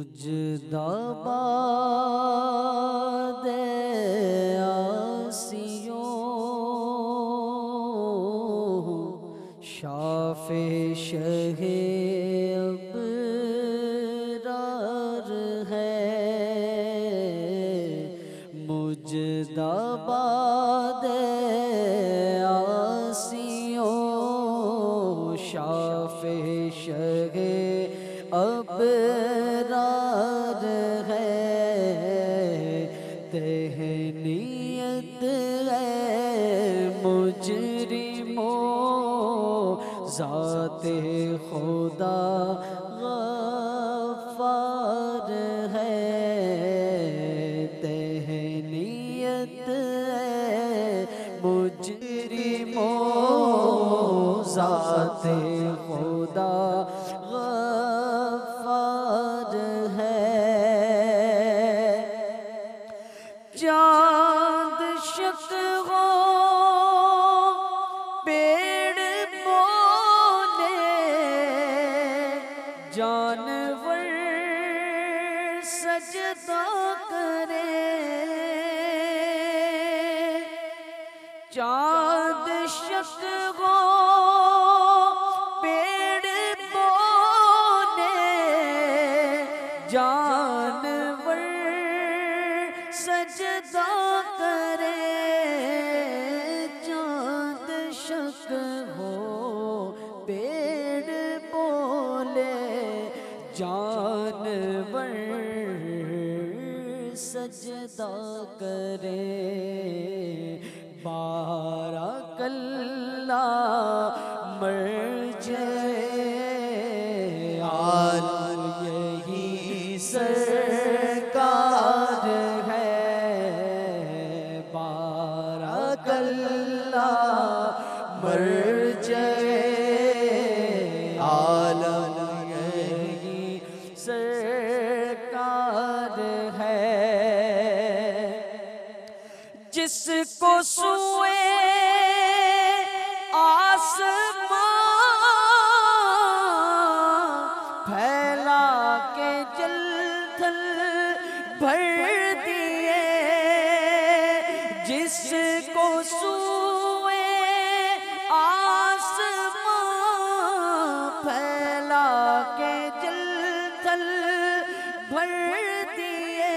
मुजदाबाद आसियों शाफे शहे अबरार है। मुजदाबाद आसियों शाफे शहे अबरार है। तहनीयत है मुजरिमों ज़ाते खुदा गफ़ार है। तहनीयत है मुजरिमों ज़ाते खुदा चाँद शक हो पेड़ पौधे जानवर सजदा करे। चाँद शक हो पेड़ पौधे जानवर सजदा करे। चाँद शक हो पेड़ बोले जानवर सजदा करे। बारकल्ला मर्जे आल यही सरकार है। बारकल्ला मर्जे आलम यही सरकार है। जिसको सुए आसमां फैला के जल थल भर दिए। जिसको सुए आसमां फैला के जल थल भर दिए।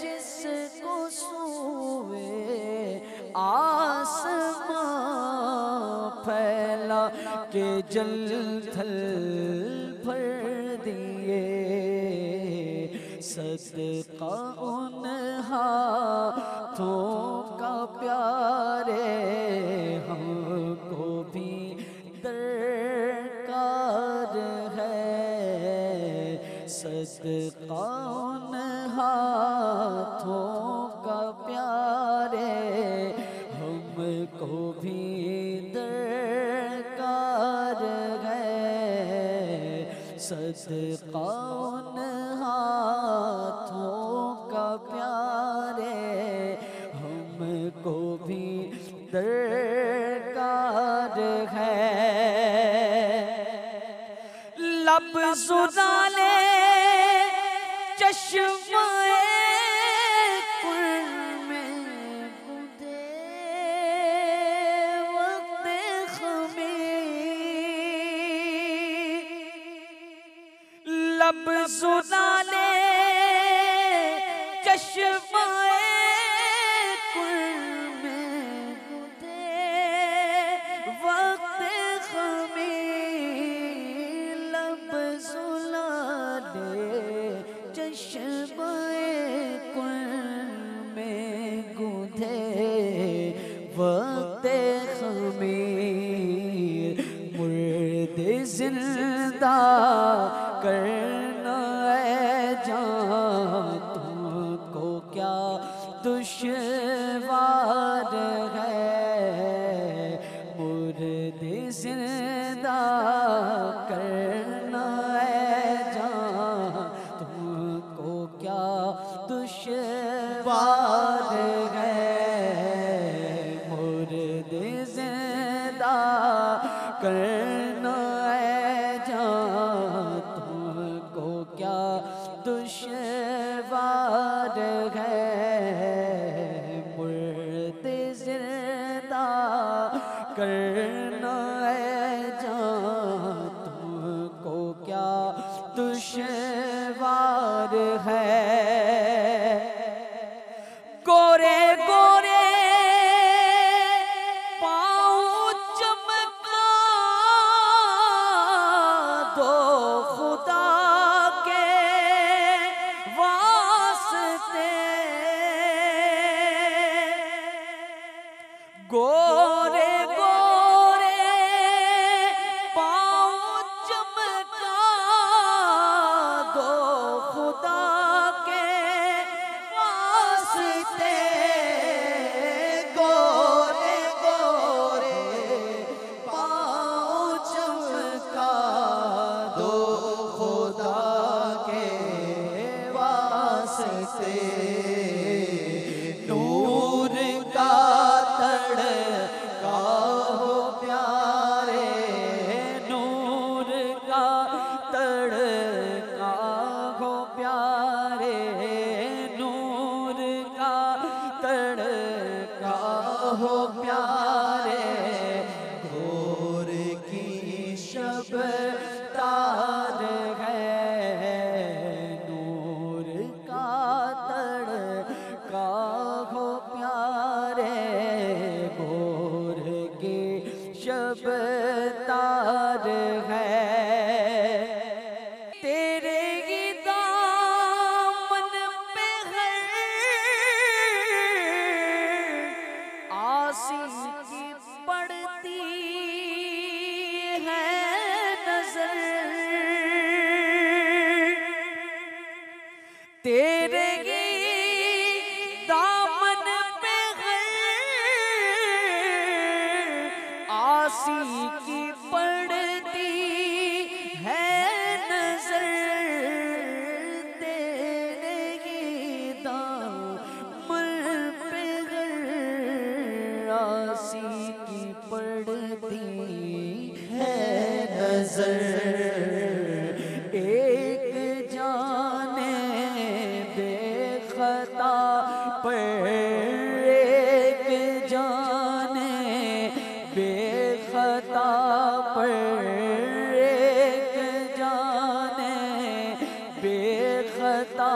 जिसको सुए आसमां फैला के जल थल भर दिए। सदका उन हाथों का प्यारे हमको भी दरकार है। सदका उन हाथों का प्यारे हमको भी दरकार है। सदका उन हाथों का प्यारे हमको भी दरकार है। लब सुनाले चश्मे कुल में गुदे वक्त खमीर। लब सुनाले चश्मे कुल में गुदे वक्त खमीर। लब सुनाले चश्मे कुल में गुदे वक्त खमीर। मुर्दे जिंदा करना है जान तुमको क्या दुश्वार है। मुर्दे जिंदा करना है जान तुमको क्या दुश्वार है। मुर्दे जिंदा करना है जान तुम दुश्वार है मुर्दे जिंदा करना है जान तुमको क्या दुश्वार है। गोरे गोरे पाँव चमका दो खुदा के वास्ते, गोरे गोरे पाँव चमका दो खुदा के वास्ते, गोरे गोरे पाँव चमका दो खुदा के वास्ते। नूर का तड़का हो प्यारे, नूर का तड़का हो प्यारे, नूर का तड़का हो प्यारे। भोर की शब तार है नूर का तड़का हो प्यारे, भोर की शब तार है। तेरे ही दामन पे है आसिन की पड़ती है नजर, तेरे ही दामन पे है आसी की पड़ती है नजर, तेरे ही दामन पे है आसी की पड़ती है नजर। एक जाने बेखता पर एक जाने बेखता पर एक जाने बेखता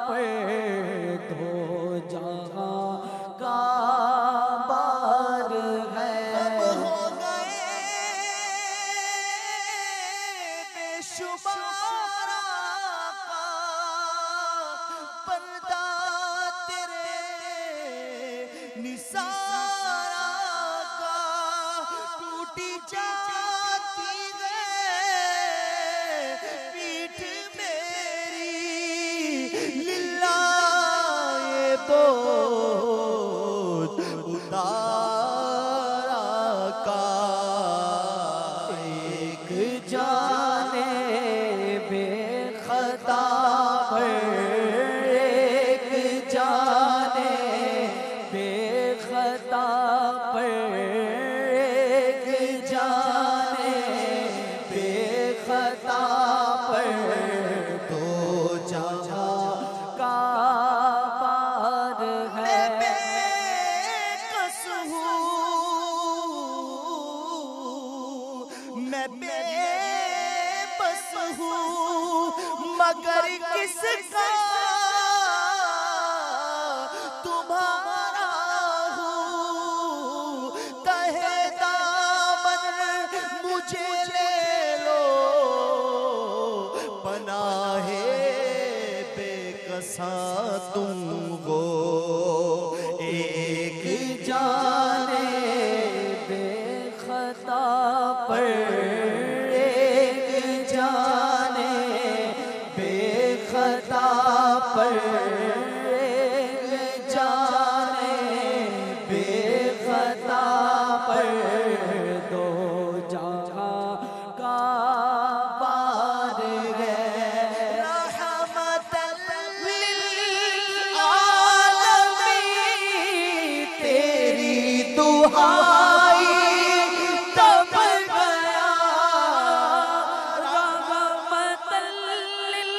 पर दो जहां का बार है। हो गए बेशुमार का पर्दा तेरे निसारा का, टूटी जाती है पीठ मेरी लिल्लाए बोझ उतारा का। एक जाने बेखता पर एक जाने बेखता पर एक जाने बेखता पर दो जहां का पार है। बेकस हूँ मैं बेबस हूँ मगर किसका तुम्हारा हूँ। तहे दामन मुझे ले लो पनाहे बेकसा तुम हो। एक जाने बेखता पर एक जाने बेखता पर एक जाने बेखता पर दो जहां का पार है। रहमतल लिल आलमीन तेरी दुहाई तब गया रहमतल लिल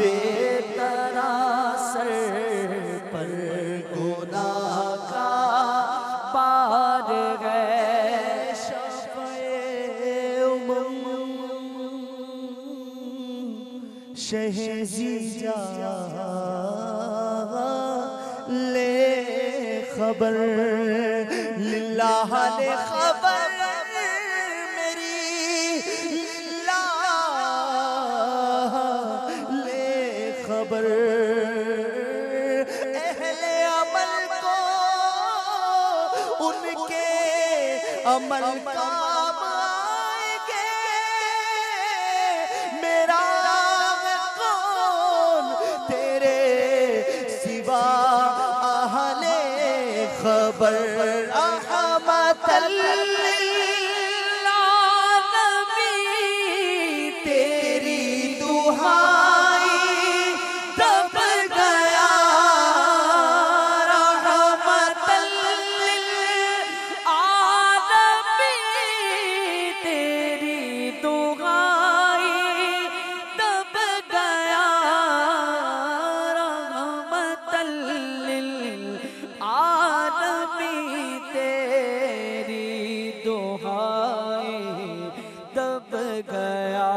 बेतरा सर पर गुनाह का बार है। शहजीजा ले खबर, लिल्लाह ने खबर मेरी, लिल्लाह ले खबर। अहले अमल को उनके अमल काम आएंगे, मेरा खबर। रहमतल लिल आलमीन तेरी दुहाई दब गया। रहमतल लिल आलमीन तेरी दुहाई दब गया। रहमतल लिल तेरी दुहाई दब गया।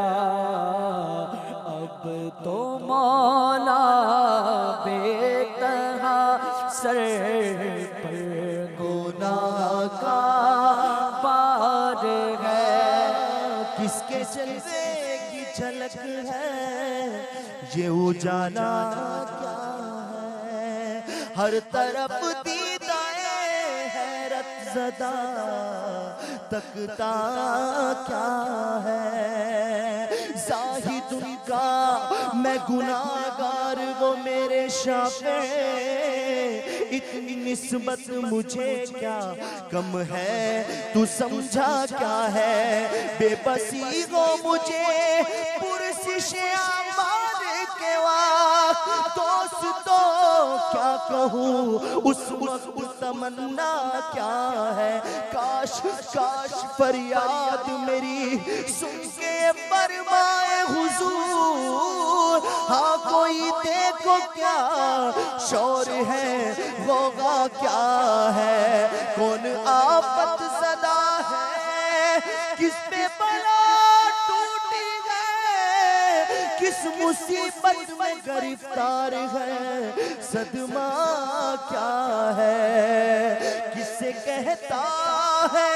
अब तो मौला बेतहा सर पर गुनाह का बार है। किसके जलवे की झलक है, ये उजाला क्या है। हर तरफ ज़दा तकता क्या है। ज़ाहिदुन का मैं गुनाहगार, वो मेरे शाफ़े। इतनी निस्बत मुझे क्या कम है, तू समझा क्या है। बेबसी हो मुझे पुरसिशे आमाद के वक्त, दोस्तों क्या कहूँ उस वक्त तमन्ना क्या है। काश काश फरियाद मेरी सुन के फरमाए हुजूर, हाँ कोई देखो क्या शौर है, होगा क्या है। कौन आफत ज़दा है, किस पे बला टूटी है, किस मुसीबत में गिरफ्तार है। सदमा क्या है, किसे कहता है।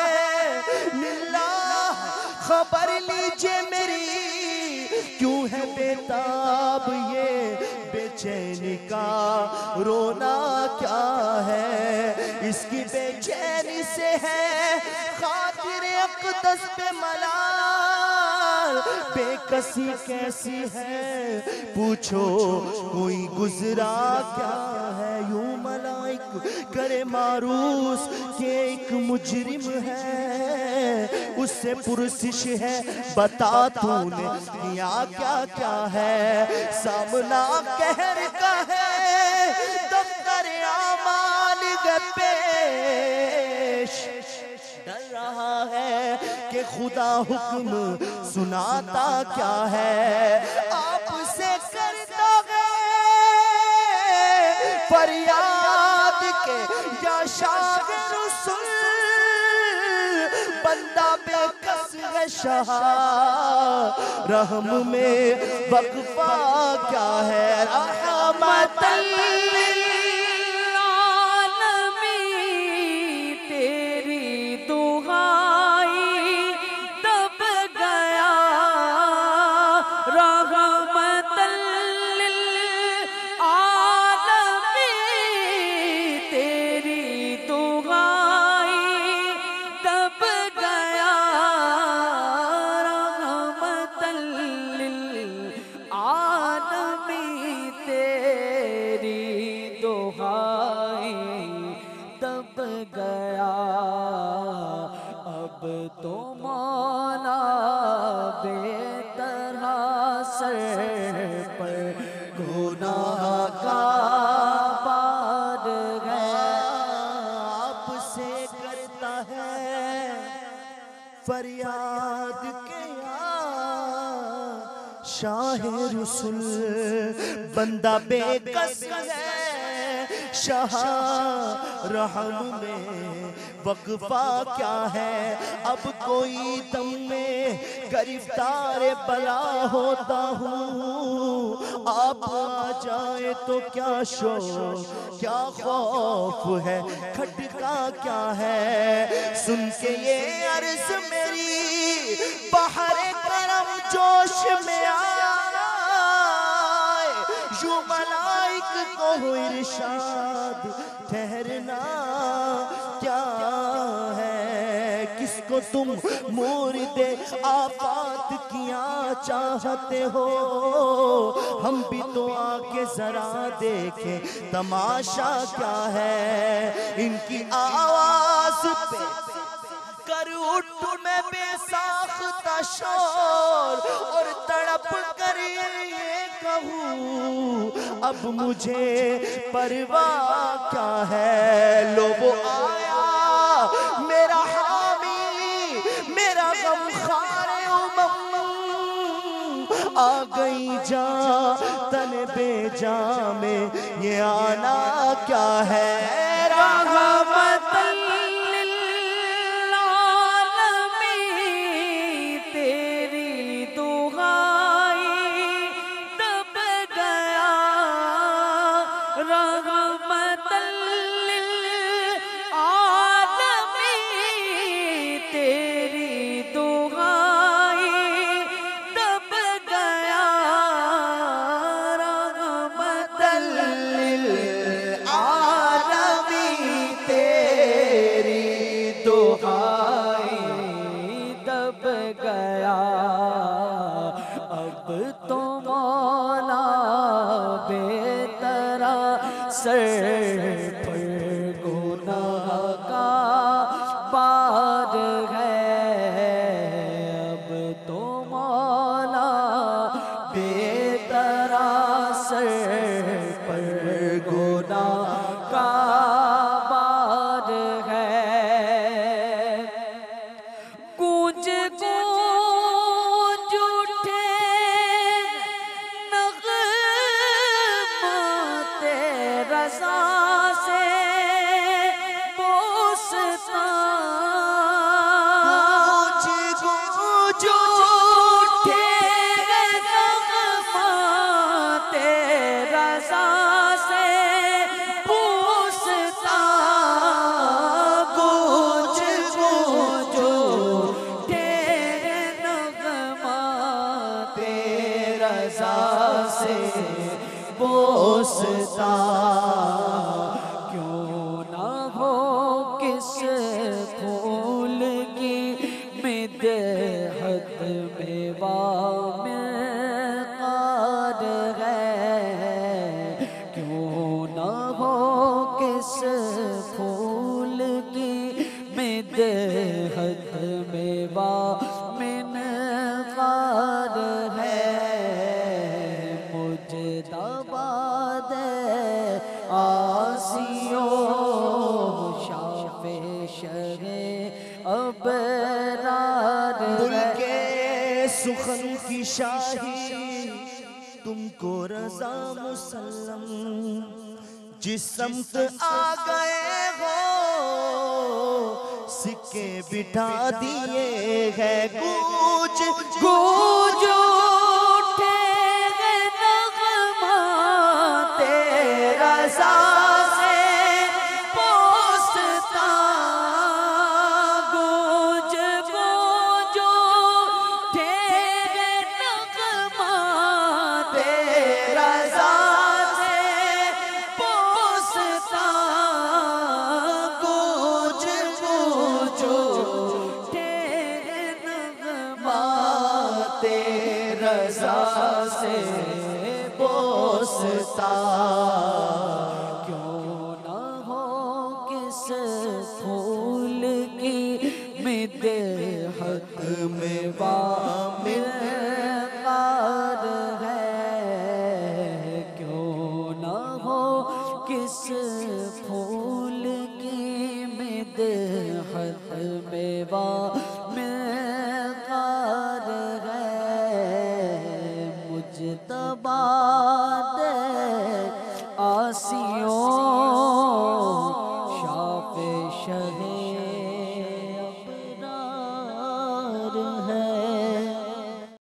लिल्लाह खबर लीजिए मेरी, क्यों है बेताब ये बेचैनी का रोना क्या है। इसकी बेचैनी से है खातिर अक़दस पे मलाल। बेकसी कैसी है पूछो, कोई गुजरा क्या है। यूं मलाइक करे मारूस के एक मुजरिम है, उससे पुरसिश है बता तूने किया क्या क्या है। सामना कहर का है दफ्तर आमाल पेश, डर रहा है कि खुदा हुक्म सुनाता क्या है। आपसे करता है फरियाद के या शाह रसूल, बंदा बेकस है शाह रहम में वक्फा क्या है। रहमतल लिल आलमीन तेरी दुहाई दब गया। रहमतल लिल आलमीन तेरी दुहाई दब गया। रहमतल लिल आलमीन तेरी शाह रसूल बंदा बेकस है शाह रहम में वक्फा क्या है अब कोई दम में गिरफ्तार बला होता हूँ आप आ जाए तो क्या शोर क्या खौफ है खटका क्या है सुन के ये अर्ज मेरी बहरे करम जोश में आए यूं मलाइक को हो इरशाद ठहरना क्या है किसको तुम मुर्दे आफात किया चाहते हो हम भी तो आके जरा देखे तमाशा क्या है इनकी आवाज पे कर उठ मैं बेसाख्ता शोर और तड़प कर ये कहूँ अब मुझे परवाह क्या है लो वो आया मेरा हामी मेरा गमखार उमम आ गई जा तन बेजा में ये आना क्या है रहमत सर पर गुनाह का बार है अब तो मौला बेतरा सर पर गुनाह का बार है गूंज गूंज उठे रज़ा से बोसता गूंज गूंज उठे नग़माते रज़ा से बोसता गूंज गूंज उठे नग़माते रज़ा से बोसता क्यों ना हो किस फूल की मिदहत में वामिक़ार है क्यों ना हो किस फूल की मिदहत में वामिक़ार है मुजदाबाद आसियो शाफे शहे अबरार मुल्के सुखन की शाही तुमको रज़ा मुसल्लम जिस समत आ गए हो सिक्के बिठा दिए हैं गूंज गूंज रज़ा से पोसता गूंज गूंज उठे नग़माते रज़ा से पोसता गूंज गूंज उठे नग़माते रज़ा से पोसता क्यों ना हो किस फूल की मिदहत में वामिक़ार है क्यों ना हो किस फूल की मिदहत में वामिक़ार है मुझे कबा